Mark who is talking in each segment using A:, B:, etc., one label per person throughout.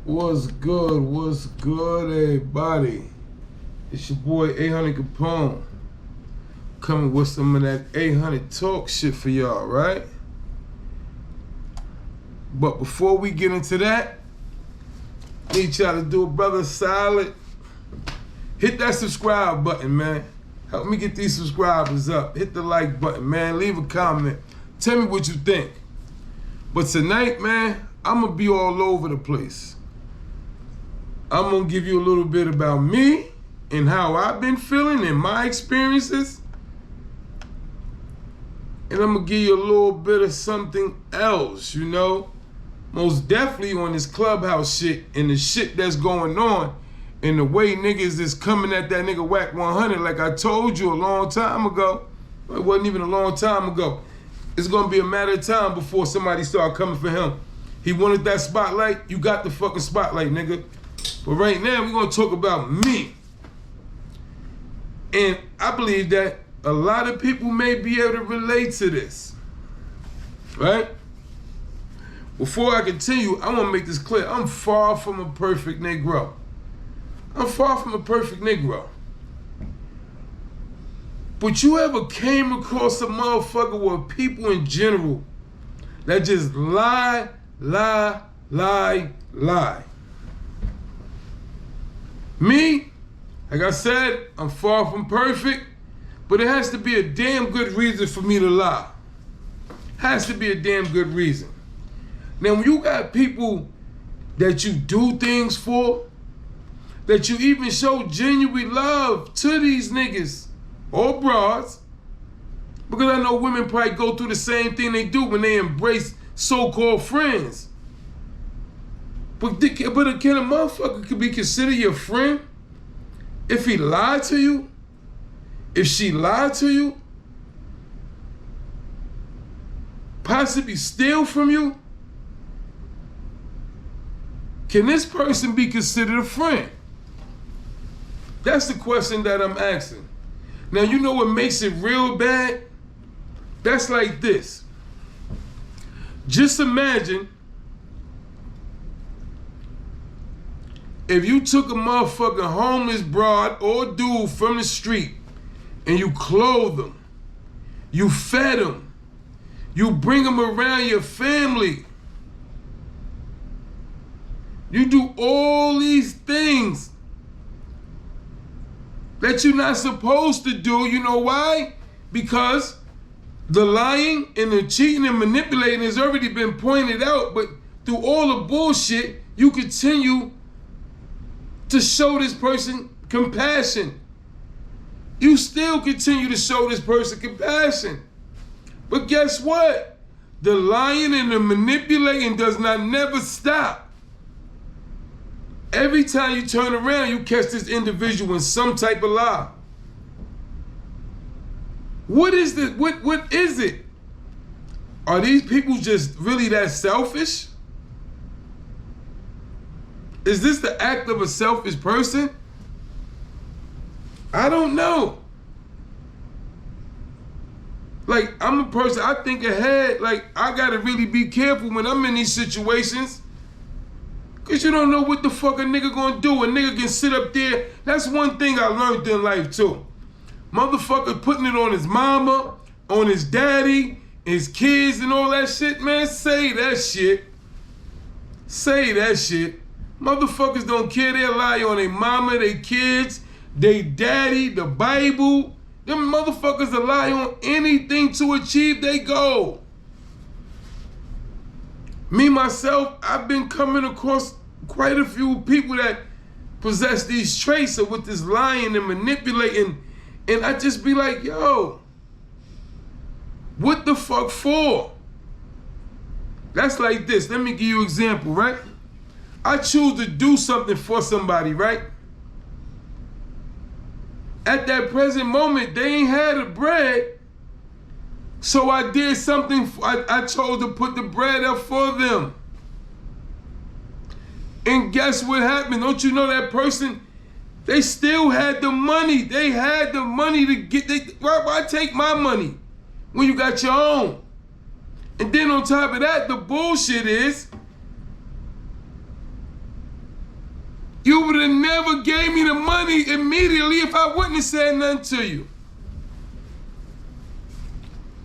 A: What's good? What's good, everybody? It's your boy 800 Capone coming with some of that 800 talk shit for y'all, right? But before we get into that, need y'all to do a brother solid. Hit that subscribe button, man. Help me get these subscribers up. Hit the like button, man. Leave a comment. Tell me what you think. But tonight, man, I'm going to be all over the place. I'm going to give you a little bit about me and how I've been feeling and my experiences. And I'm going to give you a little bit of something else, you know. Most definitely on this Clubhouse shit and the shit that's going on and the way niggas is coming at that nigga Whack 100 like I told you a long time ago. It wasn't even a long time ago. It's going to be a matter of time before somebody start coming for him. He wanted that spotlight. You got the fucking spotlight, nigga. But right now, we're going to talk about me. And I believe that a lot of people may be able to relate to this. Right? Before I continue, I want to make this clear. I'm far from a perfect Negro. I'm far from a perfect Negro. But you ever came across a motherfucker with people in general that just lie. Me, like I said, I'm far from perfect, but it has to be a damn good reason for me to lie. Has to be a damn good reason. Now, when you got people that you do things for, that you even show genuine love to these niggas or broads, because I know women probably go through the same thing they do when they embrace so-called friends. But can a motherfucker be considered your friend if he lied to you? If she lied to you? Possibly steal from you? Can this person be considered a friend? That's the question that I'm asking. Now, you know what makes it real bad? That's like this. Just imagine if you took a motherfucking homeless broad or dude from the street and you clothed them, you fed them, you bring them around your family, you do all these things that you're not supposed to do. You know why? Because the lying and the cheating and manipulating has already been pointed out, but through all the bullshit, you continue to show this person compassion. You still continue to show this person compassion. But guess what? The lying and the manipulating does not never stop. Every time you turn around, you catch this individual in some type of lie. What is this? What is it? Are these people just really that selfish? Is this the act of a selfish person? I don't know. Like, I'm a person, I think ahead. Like, I gotta really be careful when I'm in these situations. Cause you don't know what the fuck a nigga gonna do. A nigga can sit up there. That's one thing I learned in life too. Motherfucker putting it on his mama, on his daddy, his kids and all that shit, man. Say that shit. Say that shit. Motherfuckers don't care. They lie on their mama, their kids, their daddy, the Bible. Them motherfuckers will lie on anything to achieve their goal. Me, myself, I've been coming across quite a few people that possess these traits of with this lying and manipulating. And I just be like, yo, what the fuck for? That's like this. Let me give you an example, right? I choose to do something for somebody, right? At that present moment, they ain't had the bread. So I did something, I chose to put the bread up for them. And guess what happened? Don't you know that person, they still had the money. They had the money to get, why take my money when you got your own? And then on top of that, the bullshit is, You would have never gave me the money immediately if I wouldn't have said nothing to you.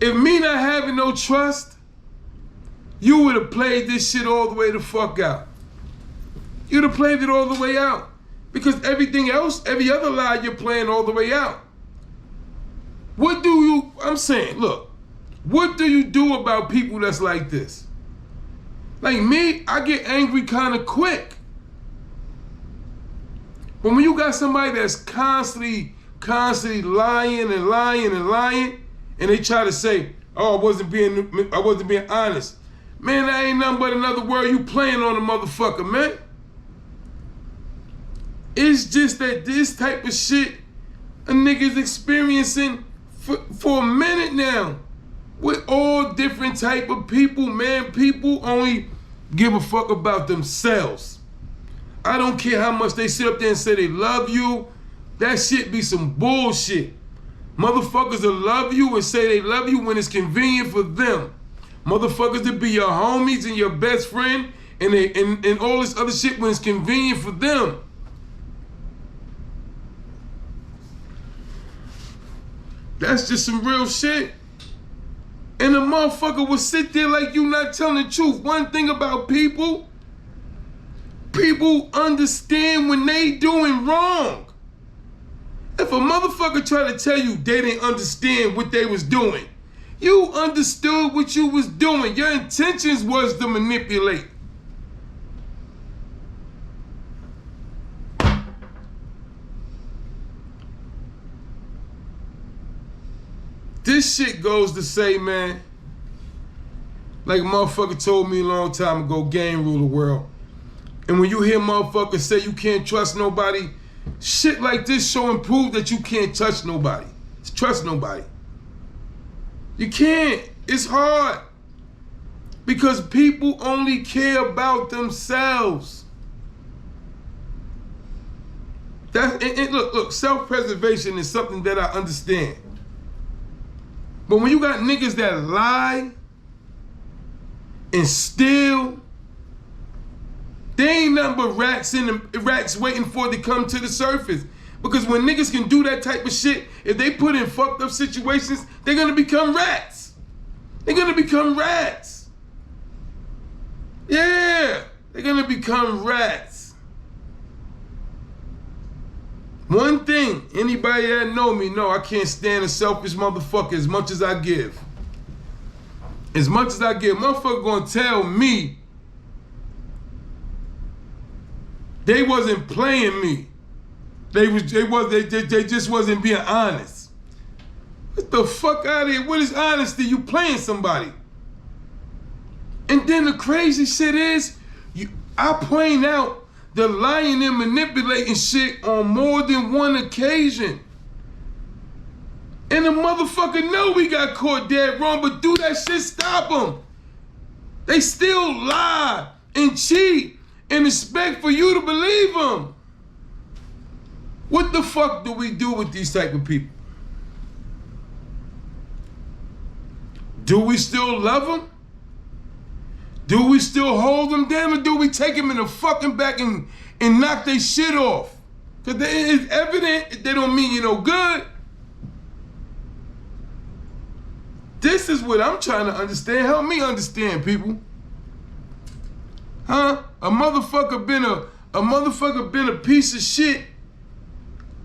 A: If me not having no trust, you would have played this shit all the way the fuck out. You'd have played it all the way out. Because everything else, every other lie you're playing all the way out. I'm saying, look, what do you do about people that's like this? Like me, I get angry kind of quick. But when you got somebody that's constantly lying, and they try to say, oh, I wasn't being honest. Man, that ain't nothing but another word you playing on a motherfucker, man. It's just that this type of shit a nigga's experiencing for a minute now. With all different type of people, man. People only give a fuck about themselves. I don't care how much they sit up there and say they love you. That shit be some bullshit. Motherfuckers will love you and say they love you when it's convenient for them. Motherfuckers that be your homies and your best friend and all this other shit when it's convenient for them. That's just some real shit. And the motherfucker will sit there like you not telling the truth. One thing about people understand when they doing wrong. If a motherfucker try to tell you they didn't understand what they was doing, you understood what you was doing. Your intentions was to manipulate. This shit goes to say, man, like a motherfucker told me a long time ago, game rule the world. And when you hear motherfuckers say you can't trust nobody, shit like this show and prove that you can't trust nobody. You can't. It's hard. Because people only care about themselves. Look, self-preservation is something that I understand. But when you got niggas that lie and steal, they ain't nothing but rats waiting for it to come to the surface. Because when niggas can do that type of shit, if they put in fucked up situations, they're gonna become rats. They're gonna become rats. Yeah, they're gonna become rats. One thing, anybody that know me know I can't stand a selfish motherfucker as much as I give. As much as I give, motherfucker gonna tell me they wasn't playing me. They just wasn't being honest. Get the fuck out of here. What is honesty? You playing somebody. And then the crazy shit is, I point out the lying and manipulating shit on more than one occasion. And the motherfucker know we got caught dead wrong, but do that shit stop them. They still lie and cheat and expect for you to believe them. What the fuck do we do with these type of people? Do we still love them? Do we still hold them down, or do we take them in the fucking back and knock their shit off? Because it's evident they don't mean you no good. This is what I'm trying to understand. Help me understand, people. Huh? A motherfucker been a piece of shit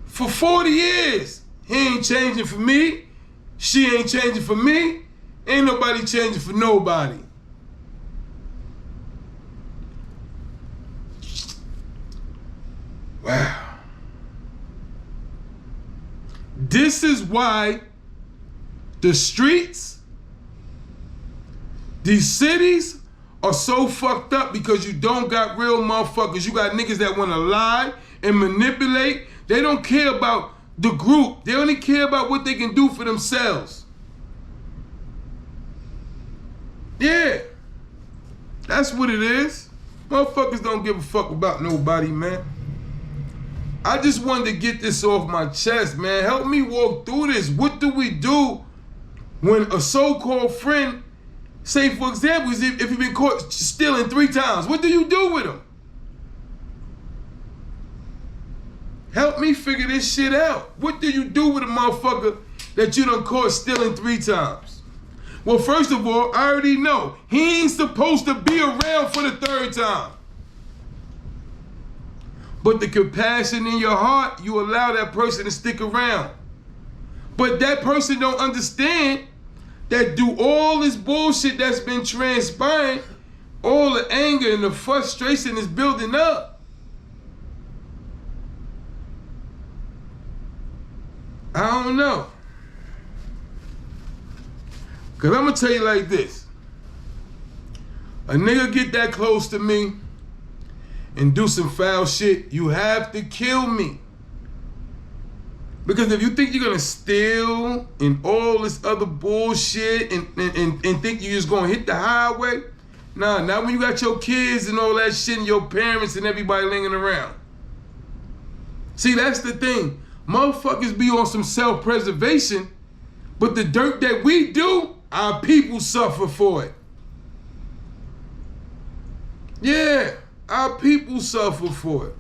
A: for 40 years. He ain't changing for me. She ain't changing for me. Ain't nobody changing for nobody. Wow. This is why the streets, these cities are so fucked up, because you don't got real motherfuckers. You got niggas that want to lie and manipulate. They don't care about the group. They only care about what they can do for themselves. Yeah. That's what it is. Motherfuckers don't give a fuck about nobody, man. I just wanted to get this off my chest, man. Help me walk through this. What do we do when a so-called friend, say for example, if you've been caught stealing 3 times, what do you do with him? Help me figure this shit out. What do you do with a motherfucker that you done caught stealing 3 times? Well, first of all, I already know. He ain't supposed to be around for the 3rd time. But the compassion in your heart, you allow that person to stick around. But that person don't understand that through all this bullshit that's been transpiring, all the anger and the frustration is building up. I don't know. Cause I'm gonna tell you like this. A nigga get that close to me and do some foul shit, you have to kill me. Because if you think you're gonna steal and all this other bullshit and think you're just gonna hit the highway, nah, not when you got your kids and all that shit and your parents and everybody lingering around. See, that's the thing. Motherfuckers be on some self-preservation, but the dirt that we do, our people suffer for it. Yeah, our people suffer for it.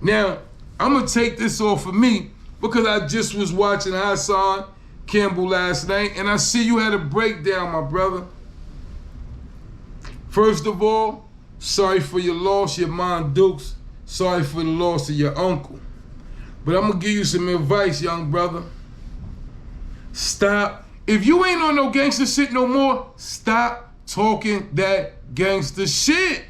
A: Now, I'm gonna take this off of me because I just was watching Hassan Campbell last night and I see you had a breakdown, my brother. First of all, sorry for your loss, your mom Dukes. Sorry for the loss of your uncle. But I'm gonna give you some advice, young brother. Stop. If you ain't on no gangster shit no more, stop talking that gangster shit.